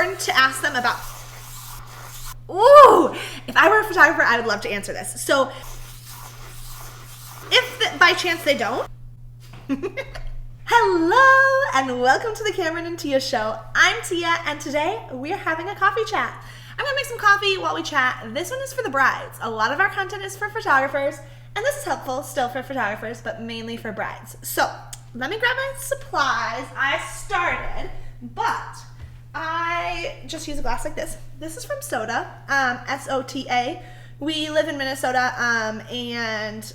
important to ask them about? Ooh, if I were a photographer, I would love to answer this. So if by chance they don't, hello and welcome to the Cameron and Tia Show. I'm Tia and today we're having a coffee chat. I'm gonna make some coffee while we chat. This one is for the brides. A lot of our content is for photographers and this is helpful still for photographers, but mainly for brides. So let me grab my supplies. I started, but I just use a glass like this. This is from Soda, S-O-T-A. We live in Minnesota, and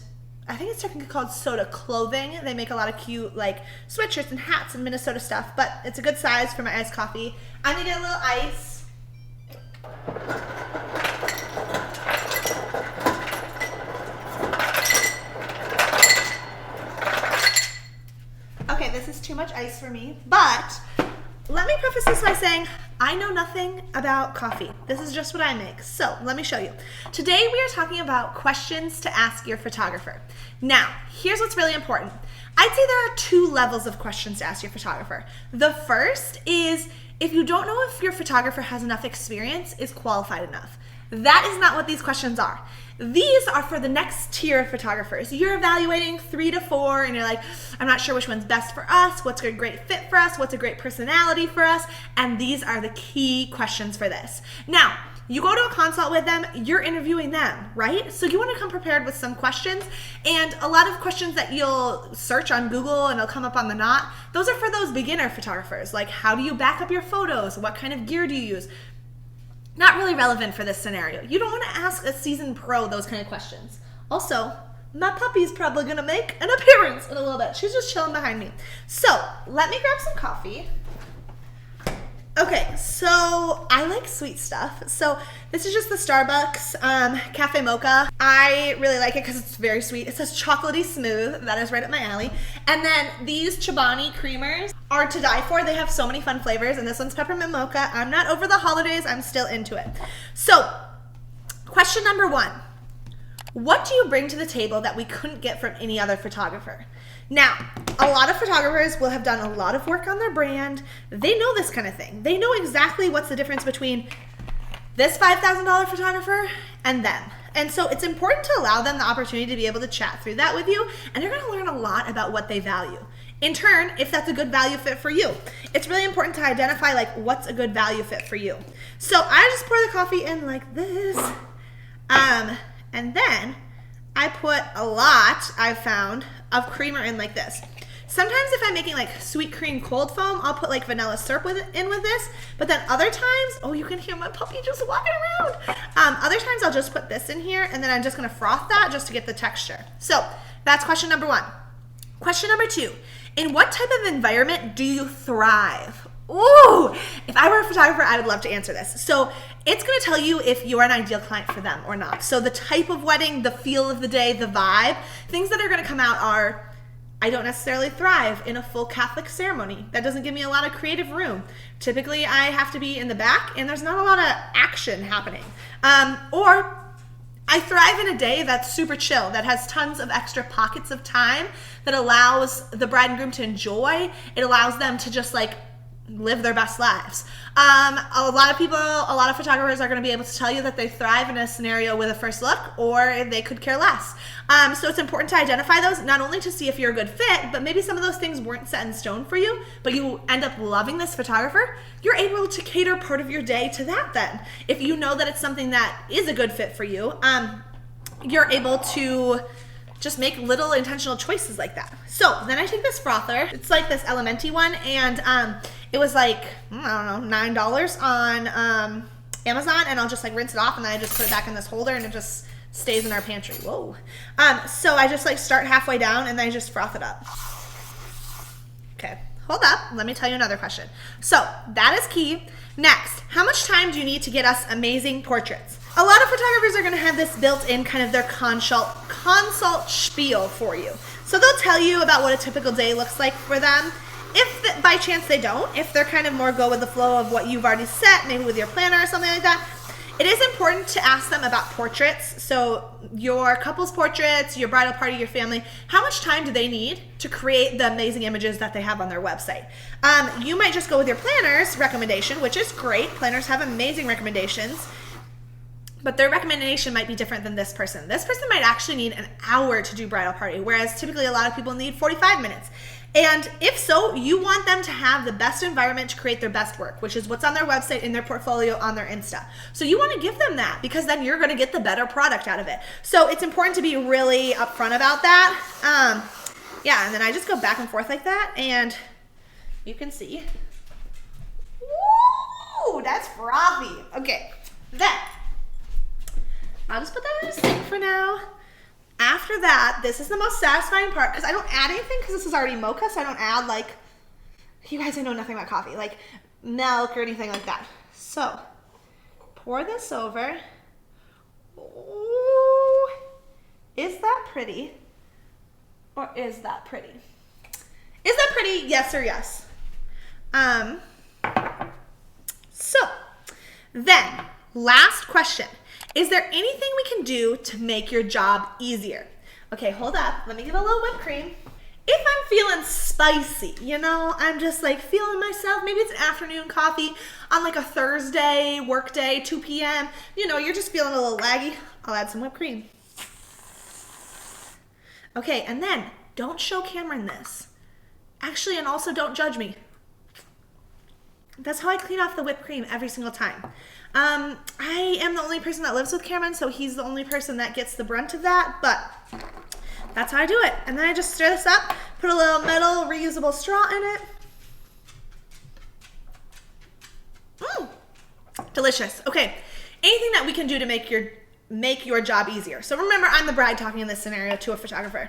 I think it's technically called Soda Clothing. They make a lot of cute like sweatshirts and hats and Minnesota stuff, but it's a good size for my iced coffee. I'm gonna get a little ice. Okay, this is too much ice for me, but let me preface this by saying I know nothing about coffee. This is just what I make. So let me show you. Today we are talking about questions to ask your photographer. Now, here's what's really important. I'd say there are two levels of questions to ask your photographer. The first is if you don't know if your photographer has enough experience, is qualified enough. That is not what these questions are. These are for the next tier of photographers. You're evaluating 3 to 4 and you're like, I'm not sure which one's best for us, what's a great fit for us, what's a great personality for us, and these are the key questions for this. Now, you go to a consult with them, you're interviewing them, right? So you want to come prepared with some questions, and a lot of questions that you'll search on Google and it'll come up on the Knot, those are for those beginner photographers, like how do you back up your photos, what kind of gear do you use? Not really relevant for this scenario. You don't want to ask a seasoned pro those kind of questions. Also, my puppy's probably gonna make an appearance in a little bit. She's just chilling behind me. So, let me grab some coffee. Okay, so I like sweet stuff. So this is just the Starbucks Cafe Mocha. I really like it because it's very sweet. It says chocolatey smooth. That is right up my alley. And then these Chobani creamers are to die for. They have so many fun flavors, and this one's peppermint mocha. I'm not over the holidays. I'm still into it. So question number 1. What do you bring to the table that we couldn't get from any other photographer? Now, a lot of photographers will have done a lot of work on their brand. They know this kind of thing. They know exactly what's the difference between this $5,000 photographer and them. And so it's important to allow them the opportunity to be able to chat through that with you, and they're gonna learn a lot about what they value. In turn, if that's a good value fit for you. It's really important to identify like what's a good value fit for you. So I just pour the coffee in like this, and then I put a lot, I've found, of creamer in like this. Sometimes if I'm making like sweet cream cold foam, I'll put like vanilla syrup in with this, but then other times, oh, you can hear my puppy just walking around. Other times I'll just put this in here and then I'm just gonna froth that just to get the texture. So that's question number 1. Question number 2, in what type of environment do you thrive? Ooh, if I were a photographer, I would love to answer this. So it's gonna tell you if you're an ideal client for them or not. So the type of wedding, the feel of the day, the vibe, things that are gonna come out are, I don't necessarily thrive in a full Catholic ceremony. That doesn't give me a lot of creative room. Typically I have to be in the back and there's not a lot of action happening. Or I thrive in a day that's super chill, that has tons of extra pockets of time, that allows the bride and groom to enjoy. It allows them to just like live their best lives. A lot of photographers are going to be able to tell you that they thrive in a scenario with a first look, or they could care less. So it's important to identify those, not only to see if you're a good fit, but maybe some of those things weren't set in stone for you, but you end up loving this photographer. You're able to cater part of your day to that then. If you know that it's something that is a good fit for you, you're able to just make little intentional choices like that. So then I take this frother. It's like this Elementi one, and it was like, I don't know, $9 on Amazon, and I'll just like rinse it off, and then I just put it back in this holder, and it just stays in our pantry. Whoa. So I just like start halfway down, and then I just froth it up. Okay, hold up. Let me tell you another question. So that is key. Next, how much time do you need to get us amazing portraits? A lot of photographers are gonna have this built in kind of their consult spiel for you. So they'll tell you about what a typical day looks like for them. If by chance they don't, if they're kind of more go with the flow of what you've already set, maybe with your planner or something like that, It is important to ask them about portraits. So your couple's portraits, your bridal party, your family, how much time do they need to create the amazing images that they have on their website? You might just go with your planner's recommendation, which is great. Planners have amazing recommendations, but their recommendation might be different than this person. This person might actually need an hour to do bridal party, whereas typically a lot of people need 45 minutes. And if so, you want them to have the best environment to create their best work, which is what's on their website, in their portfolio, on their Insta. So you want to give them that, because then you're going to get the better product out of it. So it's important to be really upfront about that. Yeah, and then I just go back and forth like that, and you can see. Woo, that's frothy. Okay, then I'll just put that in a sink for now. After that, this is the most satisfying part, because I don't add anything, because this is already mocha, so I don't add, like, you guys, I know nothing about coffee, like milk or anything like that. So, pour this over. Ooh, is that pretty? Or is that pretty? Is that pretty? Yes or yes? So, then, last question. Is there anything we can do to make your job easier? Okay, hold up. Let me get a little whipped cream. If I'm feeling spicy, you know, I'm just like feeling myself, maybe it's an afternoon coffee on like a Thursday, work day, 2 p.m., you know, you're just feeling a little laggy, I'll add some whipped cream. Okay, and then don't show Cameron this. Actually, and also don't judge me. That's how I clean off the whipped cream every single time. I am the only person that lives with Cameron, so he's the only person that gets the brunt of that, but that's how I do it. And then I just stir this up, put a little metal reusable straw in it. Delicious. Okay, anything that we can do to make your job easier. So remember, I'm the bride talking in this scenario to a photographer.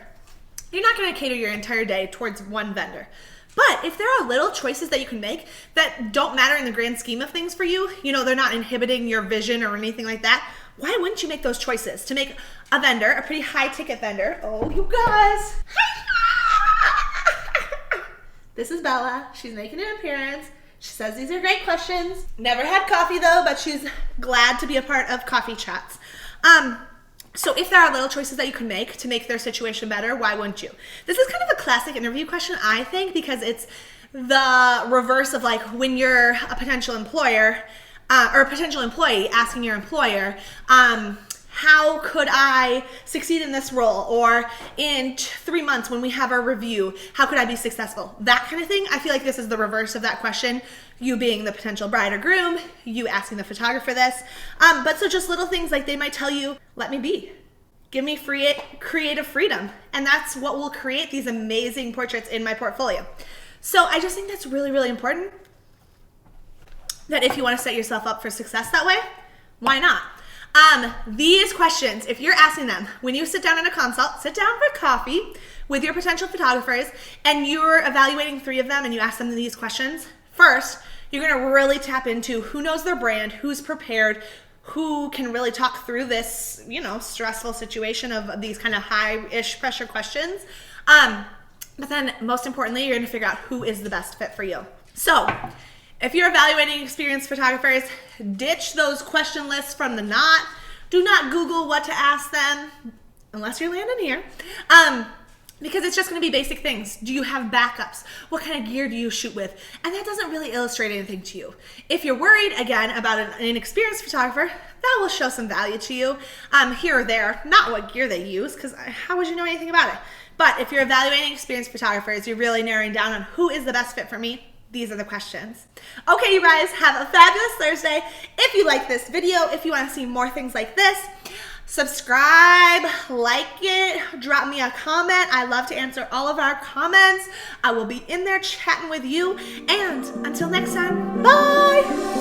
You're not going to cater your entire day towards one vendor. But if there are little choices that you can make that don't matter in the grand scheme of things for you, you know, they're not inhibiting your vision or anything like that, why wouldn't you make those choices to make a vendor, a pretty high ticket vendor? Oh, you guys. This is Bella. She's making an appearance. She says these are great questions. Never had coffee though, but she's glad to be a part of Coffee Chats. So if there are little choices that you can make to make their situation better, why wouldn't you? This is kind of a classic interview question, I think, because it's the reverse of like when you're a potential employer or a potential employee asking your employer, how could I succeed in this role? Or in 3 months when we have our review, how could I be successful? That kind of thing. I feel like this is the reverse of that question. You being the potential bride or groom, you asking the photographer this. But so just little things like they might tell you, let me be. Give me creative freedom. And that's what will create these amazing portraits in my portfolio. So I just think that's really, really important. That if you want to set yourself up for success that way, why not? These questions, if you're asking them, when you sit down in a consult, sit down for coffee with your potential photographers and you're evaluating 3 of them and you ask them these questions, first, you're going to really tap into who knows their brand, who's prepared, who can really talk through this, you know, stressful situation of these kind of high-ish pressure questions. But then most importantly, you're going to figure out who is the best fit for you. So if you're evaluating experienced photographers, ditch those question lists from the knot. Do not Google what to ask them, unless you're landing here, because it's just going to be basic things. Do you have backups? What kind of gear do you shoot with? And that doesn't really illustrate anything to you. If you're worried, again, about an inexperienced photographer, that will show some value to you here or there, not what gear they use, because how would you know anything about it? But if you're evaluating experienced photographers, you're really narrowing down on who is the best fit for me. These are the questions. Okay, you guys, have a fabulous Thursday. If you like this video, if you want to see more things like this, subscribe, like it, drop me a comment. I love to answer all of our comments. I will be in there chatting with you. And until next time, bye.